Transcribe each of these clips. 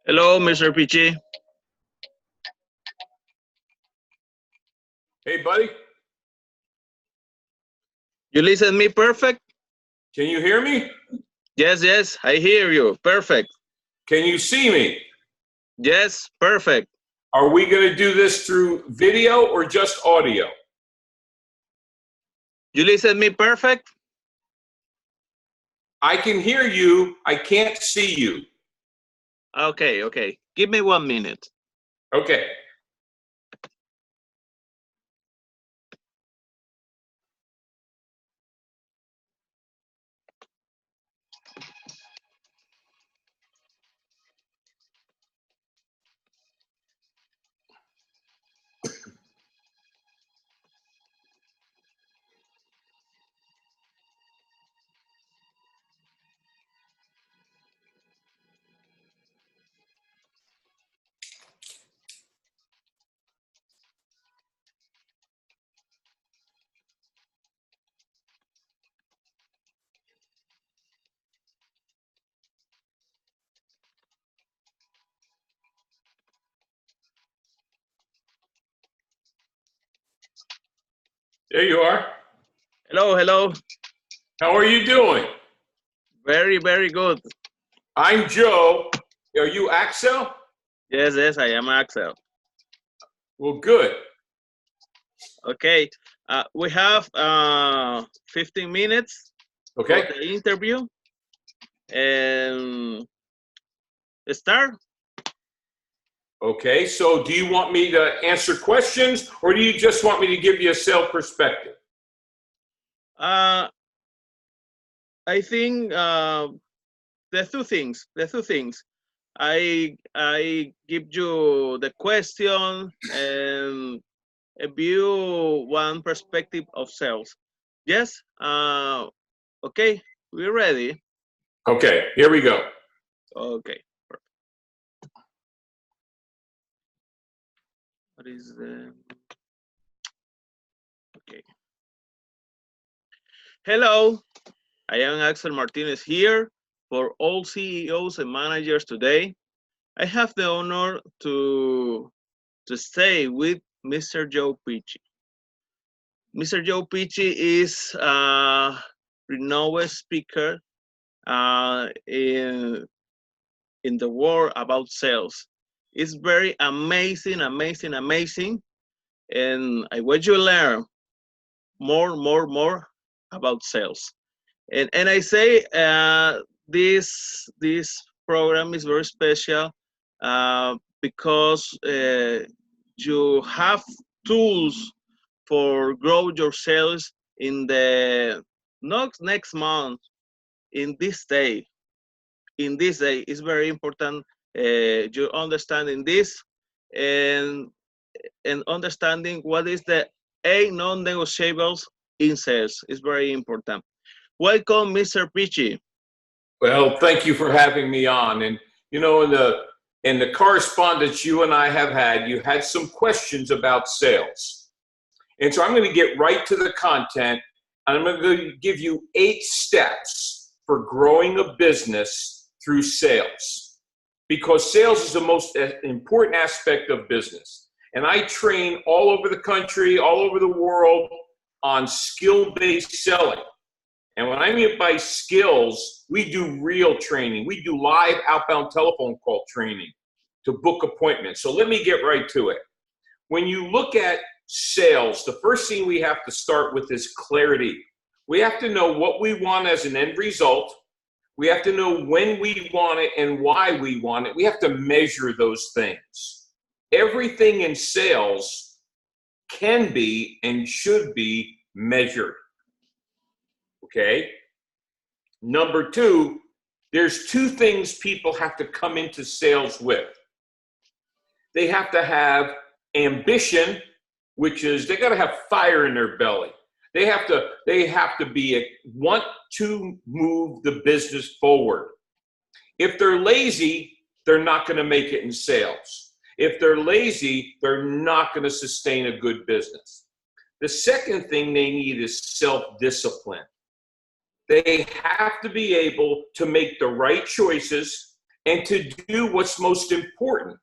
Hello, Mr. Pici. Hey, buddy. You listen me perfect? Can you hear me? Yes, I hear you. Perfect. Can you see me? Yes, perfect. Are we going to do this through video or just audio? You listen me perfect? I can hear you. I can't see you. Okay. Give me 1 minute. Okay. There you are. Hello. How are you doing? Very good. I'm Joe. Are you Axel? Yes, I am Axel. Well, good. Okay. We have 15 minutes Okay. for the interview. And start. Okay, so do you want me to answer questions or do you just want me to give you a sales perspective? I think the two things. I give you the question and view one perspective of sales. Yes. Okay. We're ready. Okay, here we go. Okay. What is the? Okay. Hello, I am Axel Martinez here for all CEOs and managers today. I have the honor to stay with Mr. Joe Pici. Mr. Joe Pici is a renowned speaker in the world about sales. It's very amazing, and I want you to learn more about sales. And I say this program is very special because you have tools for grow your sales in the not next month, in this day. In this day, it's very important you understanding this and understanding what is the 8 non-negotiables in sales is very important. Welcome, Mr. Pici. Well, thank you for having me on. And you know, in the correspondence you and I have had, you had some questions about sales. And so I'm going to get right to the content. And I'm going to give you 8 steps for growing a business through sales. Because sales is the most important aspect of business. And I train all over the country, all over the world on skill-based selling. And what I mean by skills, we do real training. We do live outbound telephone call training to book appointments. So let me get right to it. When you look at sales, the first thing we have to start with is clarity. We have to know what we want as an end result. We have to know when we want it and why we want it. We have to measure those things. Everything in sales can be and should be measured. Okay? Number two, there's two things people have to come into sales with. They have to have ambition, which is they got to have fire in their belly. They have to want to move the business forward. If they're lazy, they're not going to make it in sales. If they're lazy, they're not going to sustain a good business. The second thing they need is self-discipline. They have to be able to make the right choices and to do what's most important.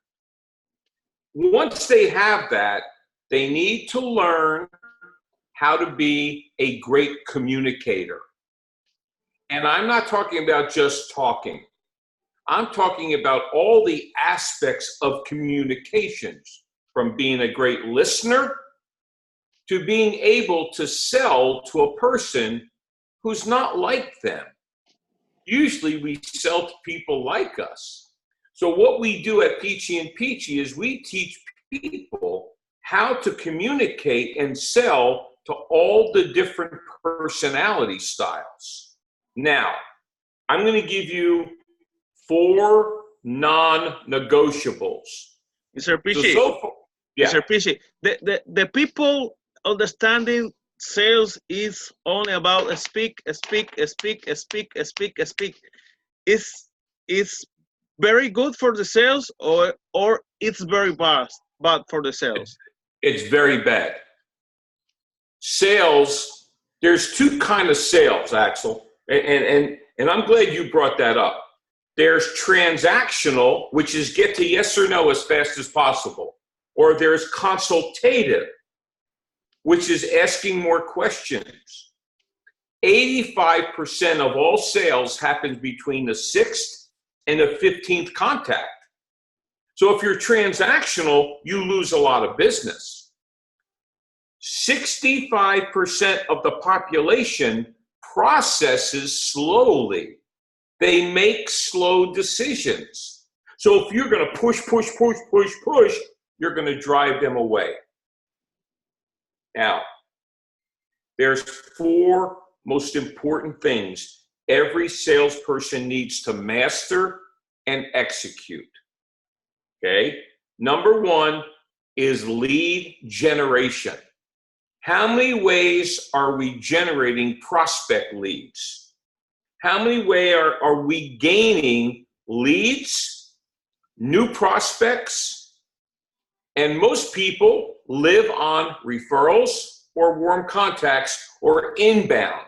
Once they have that, they need to learn how to be a great communicator. And I'm not talking about just talking. I'm talking about all the aspects of communications, from being a great listener to being able to sell to a person who's not like them. Usually we sell to people like us. So what we do at Pici and Pici is we teach people how to communicate and sell to all the different personality styles. Now, I'm going to give you 4 non-negotiables. Mr. Pici, Mr. Pici, the people understanding sales is only about speak. Is very good for the sales, or it's very bad for the sales? It's very bad. Sales, there's 2 kinds of sales, Axel, and I'm glad you brought that up. There's transactional, which is get to yes or no as fast as possible. Or there's consultative, which is asking more questions. 85% of all sales happens between the 6th and the 15th contact. So if you're transactional, you lose a lot of business. 65% of the population processes slowly. They make slow decisions. So if you're going to push, you're going to drive them away. Now, there's 4 most important things every salesperson needs to master and execute. Okay? Number 1 is lead generation. How many ways are we generating prospect leads? How many ways are we gaining leads, new prospects? And most people live on referrals or warm contacts or inbound.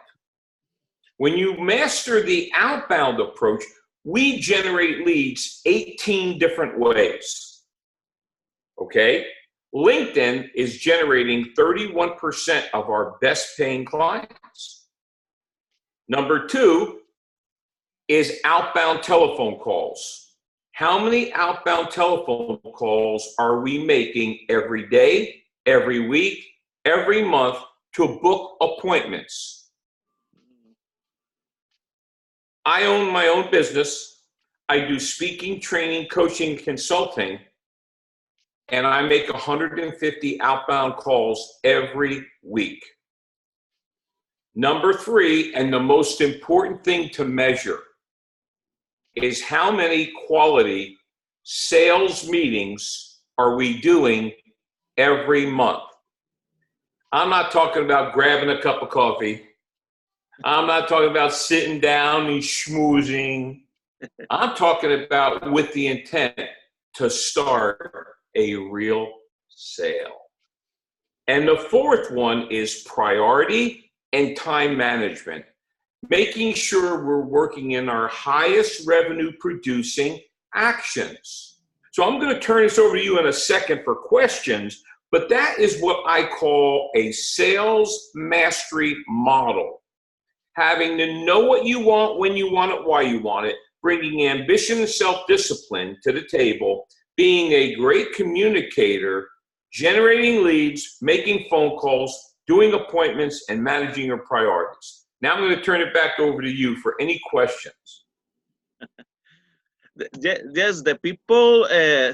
When you master the outbound approach, we generate leads 18 different ways. Okay? LinkedIn is generating 31% of our best paying clients. Number 2 is outbound telephone calls. How many outbound telephone calls are we making every day, every week, every month to book appointments? I own my own business. I do speaking, training, coaching, consulting, and I make 150 outbound calls every week. Number 3, and the most important thing to measure, is how many quality sales meetings are we doing every month. I'm not talking about grabbing a cup of coffee. I'm not talking about sitting down and schmoozing. I'm talking about with the intent to start a real sale. And the 4th one is priority and time management. Making sure we're working in our highest revenue producing actions. So I'm going to turn this over to you in a second for questions, but that is what I call a sales mastery model. Having to know what you want, when you want it, why you want it, bringing ambition and self-discipline to the table, being a great communicator, generating leads, making phone calls, doing appointments, and managing your priorities. Now I'm going to turn it back over to you for any questions. Yes, the people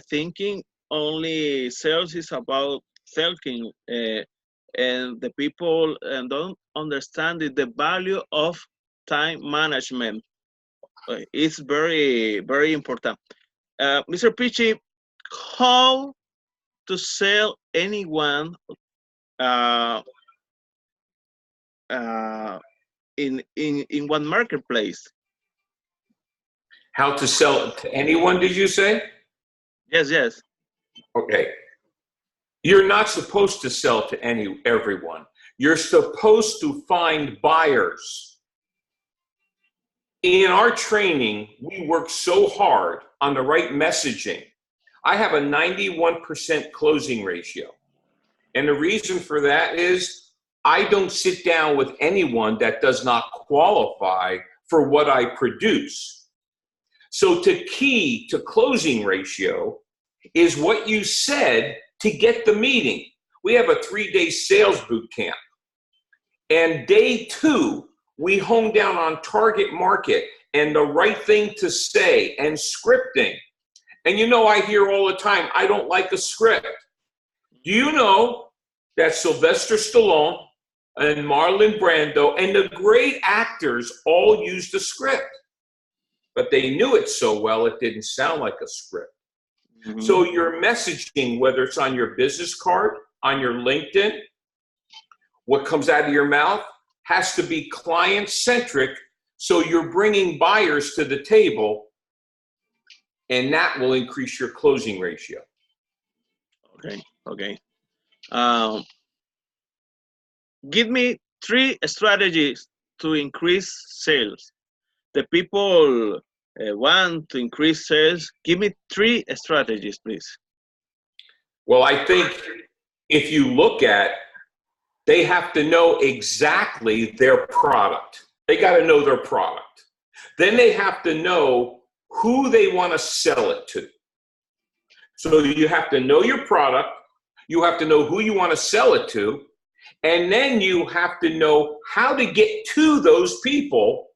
thinking only sales is about thinking, and the people don't understand the value of time management. It's very, very important. Mr. Pichi, how to sell anyone uh, uh, in one marketplace? How to sell it to anyone, did you say? Yes, yes. Okay. You're not supposed to sell to everyone. You're supposed to find buyers. In our training, we work so hard on the right messaging. I have a 91% closing ratio. And the reason for that is I don't sit down with anyone that does not qualify for what I produce. So the key to closing ratio is what you said to get the meeting. We have a 3-day sales boot camp. And day 2, we hone down on target market and the right thing to say and scripting. And you know, I hear all the time, I don't like a script. Do you know that Sylvester Stallone and Marlon Brando and the great actors all used a script? But they knew it so well, it didn't sound like a script. Mm-hmm. So your messaging, whether it's on your business card, on your LinkedIn, what comes out of your mouth has to be client-centric, so you're bringing buyers to the table, and that will increase your closing ratio. Okay, okay. Give me 3 strategies to increase sales. The people want to increase sales. Give me 3 strategies, please. Well, I think if you look at, they have to know exactly their product. They got to know their product. Then they have to know who they want to sell it to. So you have to know your product. You have to know who you want to sell it to. And then you have to know how to get to those people.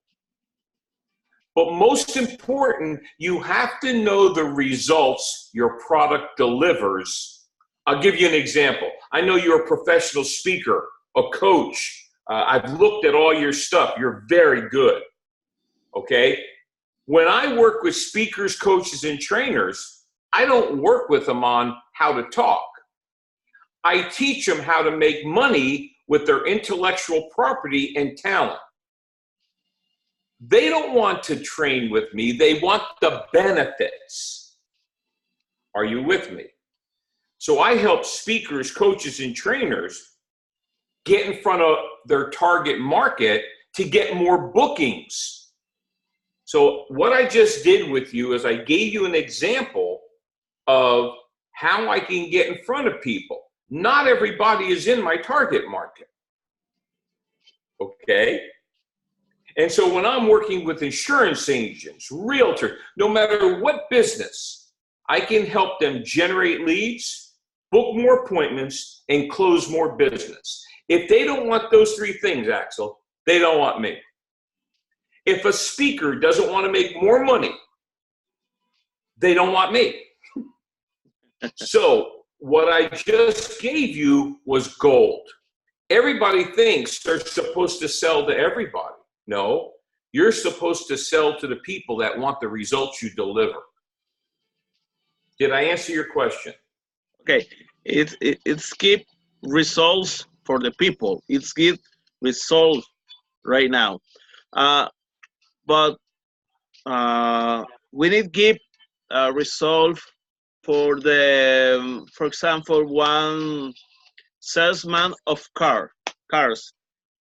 But most important, you have to know the results your product delivers. I'll give you an example. I know you're a professional speaker, a coach. I've looked at all your stuff. You're very good, okay? When I work with speakers, coaches, and trainers, I don't work with them on how to talk. I teach them how to make money with their intellectual property and talent. They don't want to train with me. They want the benefits. Are you with me? So I help speakers, coaches, and trainers get in front of their target market to get more bookings. So what I just did with you is I gave you an example of how I can get in front of people. Not everybody is in my target market. Okay? And so when I'm working with insurance agents, realtors, no matter what business, I can help them generate leads, book more appointments, and close more business. If they don't want those 3 things, Axel, they don't want me. If a speaker doesn't want to make more money, they don't want me. So what I just gave you was gold. Everybody thinks they're supposed to sell to everybody. No, you're supposed to sell to the people that want the results you deliver. Did I answer your question? Okay, it's keep results for the people. It's give results right now, but we need give result for the, for example, one salesman of cars,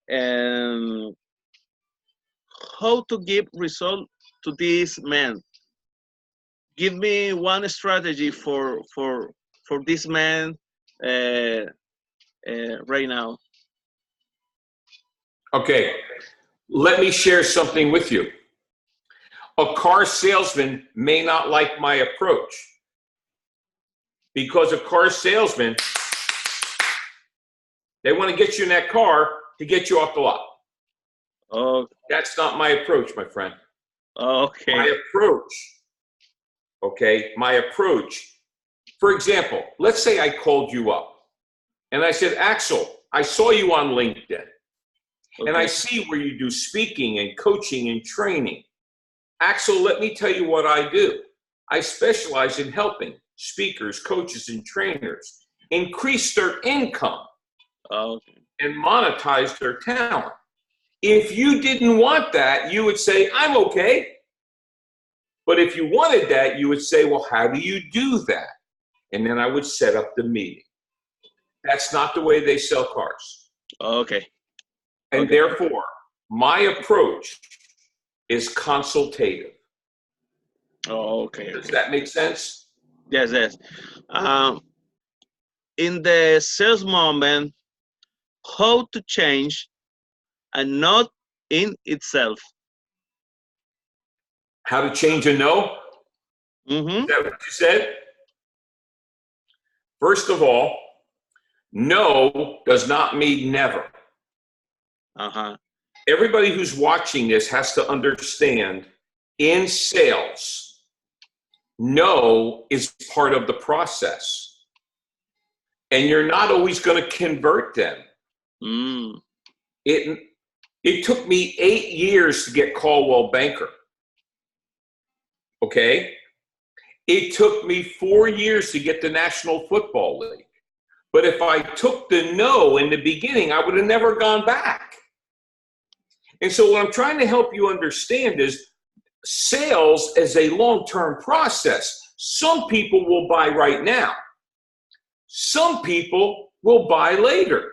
and how to give result to this man. Give me one strategy for this man right now. Okay, let me share something with you. A car salesman may not like my approach because a car salesman, they want to get you in that car to get you off the lot. Oh, that's not my approach, my friend. Okay. My approach, for example, let's say I called you up And I said, Axel, I saw you on LinkedIn. And I Okay. see where you do speaking and coaching and training. Axel, let me tell you what I do. I specialize in helping speakers, coaches, and trainers increase their income Okay. and monetize their talent. If you didn't want that, you would say, I'm okay. But if you wanted that, you would say, well, how do you do that? And then I would set up the meeting. That's not the way they sell cars. Okay. And Okay. therefore, my approach is consultative. Okay. Does Okay. that make sense? Yes. Yes. Um, in the sales moment, how to change and not in itself. How to change a no? Mm-hmm. Is that what you said? First of all, no does not mean never. Uh-huh. Everybody who's watching this has to understand in sales, no is part of the process. And you're not always going to convert them. Mm. It took me 8 years to get Caldwell Banker. Okay? It took me 4 years to get the National Football League. But if I took the no in the beginning, I would have never gone back. And so what I'm trying to help you understand is sales is a long-term process. Some people will buy right now. Some people will buy later.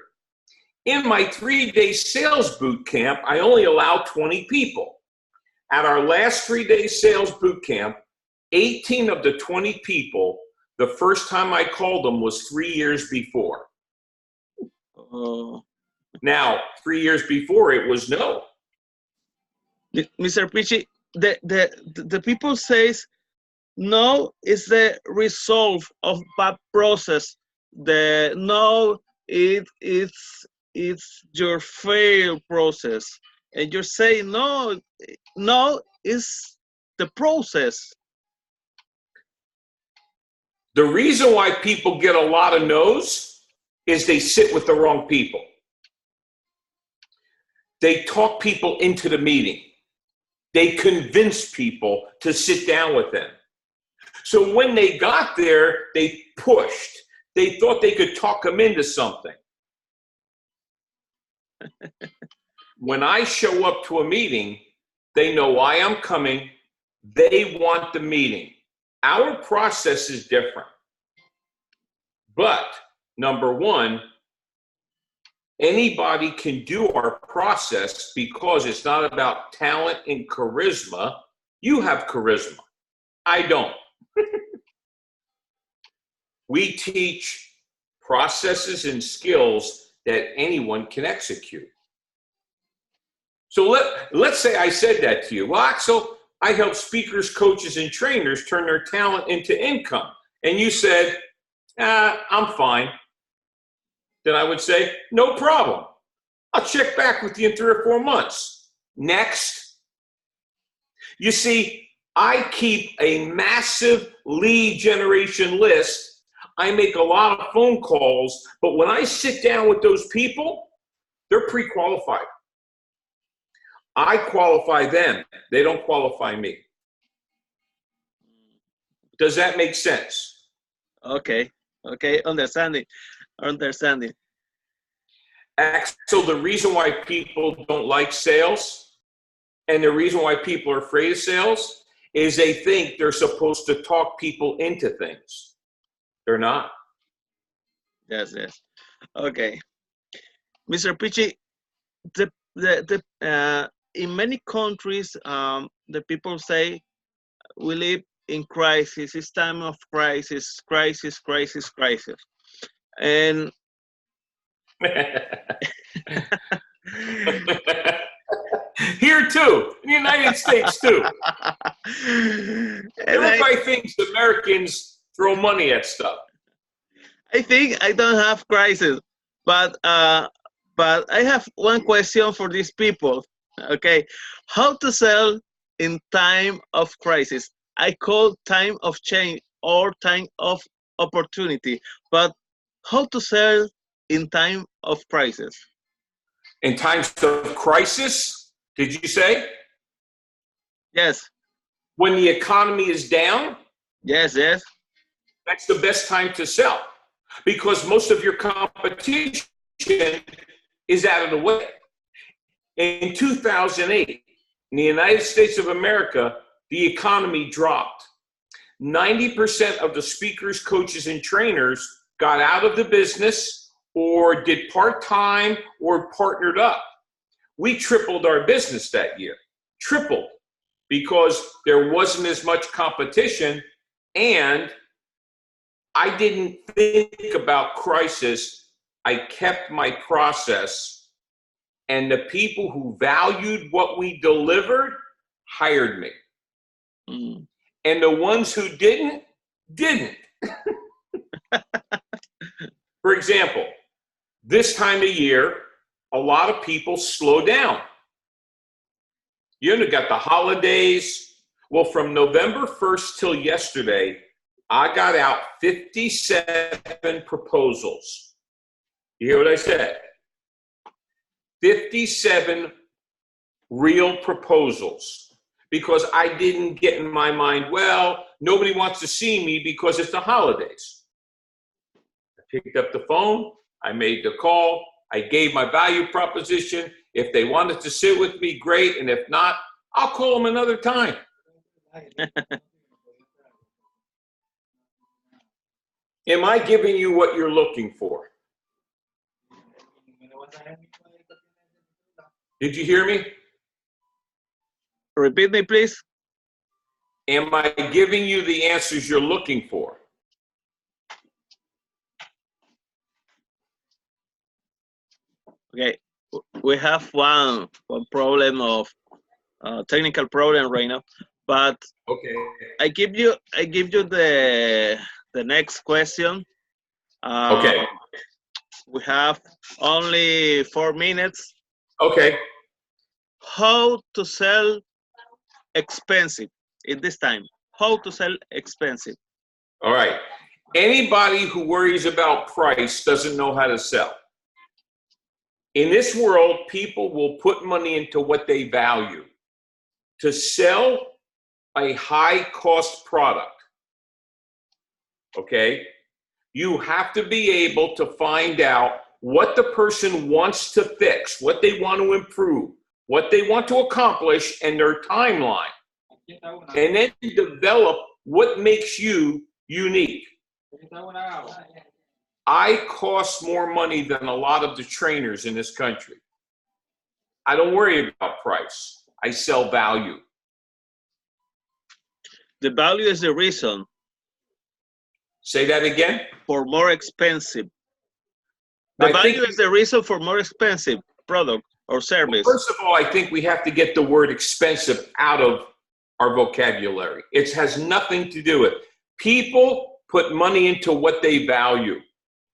In my 3-day sales boot camp, I only allow 20 people. At our last 3-day sales boot camp, 18 of the 20 people, the first time I called them was 3 years before. Oh. Now, 3 years before, it was no. Mr. Pici, the people says no is the result of bad process. The no it's your fail process, and you say no is the process. The reason why people get a lot of no's is they sit with the wrong people. They talk people into the meeting. They convince people to sit down with them. So when they got there, they pushed. They thought they could talk them into something. When I show up to a meeting, they know why I'm coming. They want the meeting. Our process is different. But number one, anybody can do our process because it's not about talent and charisma. You have charisma. I don't. We teach processes and skills that anyone can execute. So let's say I said that to you. Well, Axel, I help speakers, coaches, and trainers turn their talent into income. And you said, I'm fine. Then I would say, no problem. I'll check back with you in 3 or 4 months. Next. You see, I keep a massive lead generation list. I make a lot of phone calls, but when I sit down with those people, they're pre-qualified. I qualify them. They don't qualify me. Does that make sense? Okay, understanding. So the reason why people don't like sales and the reason why people are afraid of sales is they think they're supposed to talk people into things. They're not. Yes. Okay, Mr. Pichi, in many countries, the people say we live in crisis. It's time of crisis. And Here too, in the United States too. Everybody thinks Americans throw money at stuff. I think I don't have crisis, but I have one question for these people. Okay, how to sell in time of crisis? I call time of change or time of opportunity, but how to sell in time of crisis? In times of crisis, did you say? Yes, When the economy is down, yes, yes. that's the best time to sell because most of your competition is out of the way. In 2008, in the United States of America, the economy dropped. 90% of the speakers, coaches, and trainers got out of the business or did part-time or partnered up. We tripled our business that year, tripled, because there wasn't as much competition and I didn't think about crisis. I kept my process, and the people who valued what we delivered hired me. Mm. And the ones who didn't. For example, this time of year, a lot of people slow down. You know, got the holidays. Well, from November 1st till yesterday, I got out 57 proposals. You hear what I said? 57 real proposals. Because I didn't get in my mind, well, nobody wants to see me because it's the holidays. I picked up the phone, I made the call, I gave my value proposition. If they wanted to sit with me, great. And if not, I'll call them another time. Am I giving you what you're looking for? Did you hear me? Repeat me, please. Am I giving you the answers you're looking for? Okay, we have one problem of technical problem right now, but Okay. I give you the next question. Okay. We have only 4 minutes. Okay. How to sell expensive in this time? How to sell expensive? All right. Anybody who worries about price doesn't know how to sell. In this world, people will put money into what they value. To sell a high-cost product, okay, you have to be able to find out what the person wants to fix, what they want to improve, what they want to accomplish, and their timeline. And then develop what makes you unique. I cost more money than a lot of the trainers in this country. I don't worry about price. I sell value. The value is the reason. Say that again? For more expensive. The value is the reason for more expensive product or service. Well, first of all, I think we have to get the word expensive out of our vocabulary. It has nothing to do with it. People put money into what they value.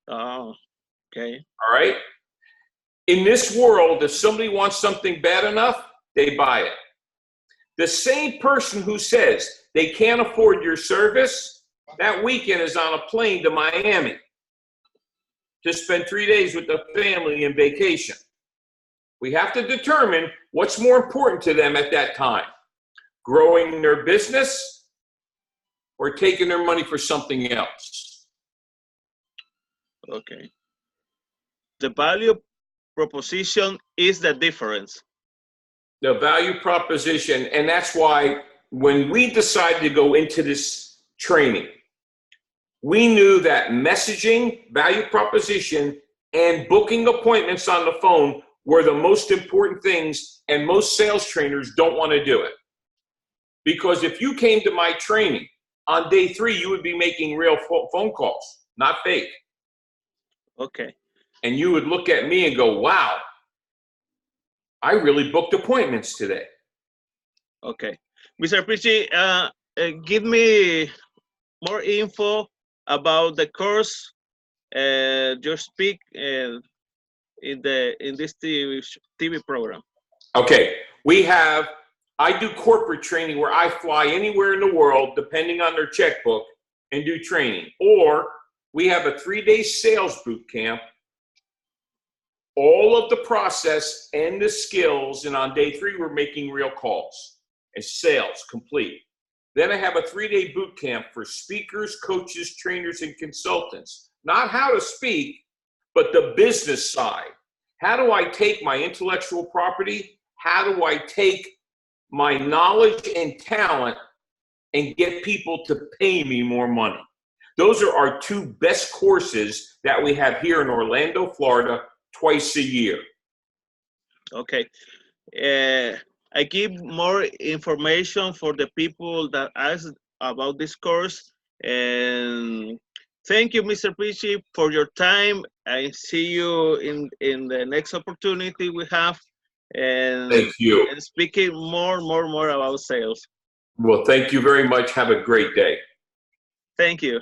Oh, okay. All right? In this world, if somebody wants something bad enough, they buy it. The same person who says they can't afford your service, that weekend is on a plane to Miami to spend 3 days with the family and vacation. We have to determine what's more important to them at that time. Growing their business or taking their money for something else. Okay. The value proposition is the difference. The value proposition, and that's why when we decided to go into this training, we knew that messaging, value proposition, and booking appointments on the phone were the most important things, and most sales trainers don't want to do it. Because if you came to my training, on day 3, you would be making real phone calls, not fake. Okay. And you would look at me and go, wow, I really booked appointments today. Okay. Mr. Pici, give me more info about the course you speak in this TV program. Okay, I do corporate training where I fly anywhere in the world, depending on their checkbook, and do training. Or we have a 3-day sales boot camp all of the process and the skills. And on day 3, we're making real calls and sales complete. Then I have a 3-day boot camp for speakers, coaches, trainers, and consultants. Not how to speak, but the business side. How do I take my intellectual property? How do I take my knowledge and talent and get people to pay me more money? Those are our 2 best courses that we have here in Orlando, Florida, twice a year. Okay. I give more information for the people that ask about this course. And thank you, Mr. Pici, for your time. I see you in the next opportunity we have. Thank you. And speaking more about sales. Well, thank you very much. Have a great day. Thank you.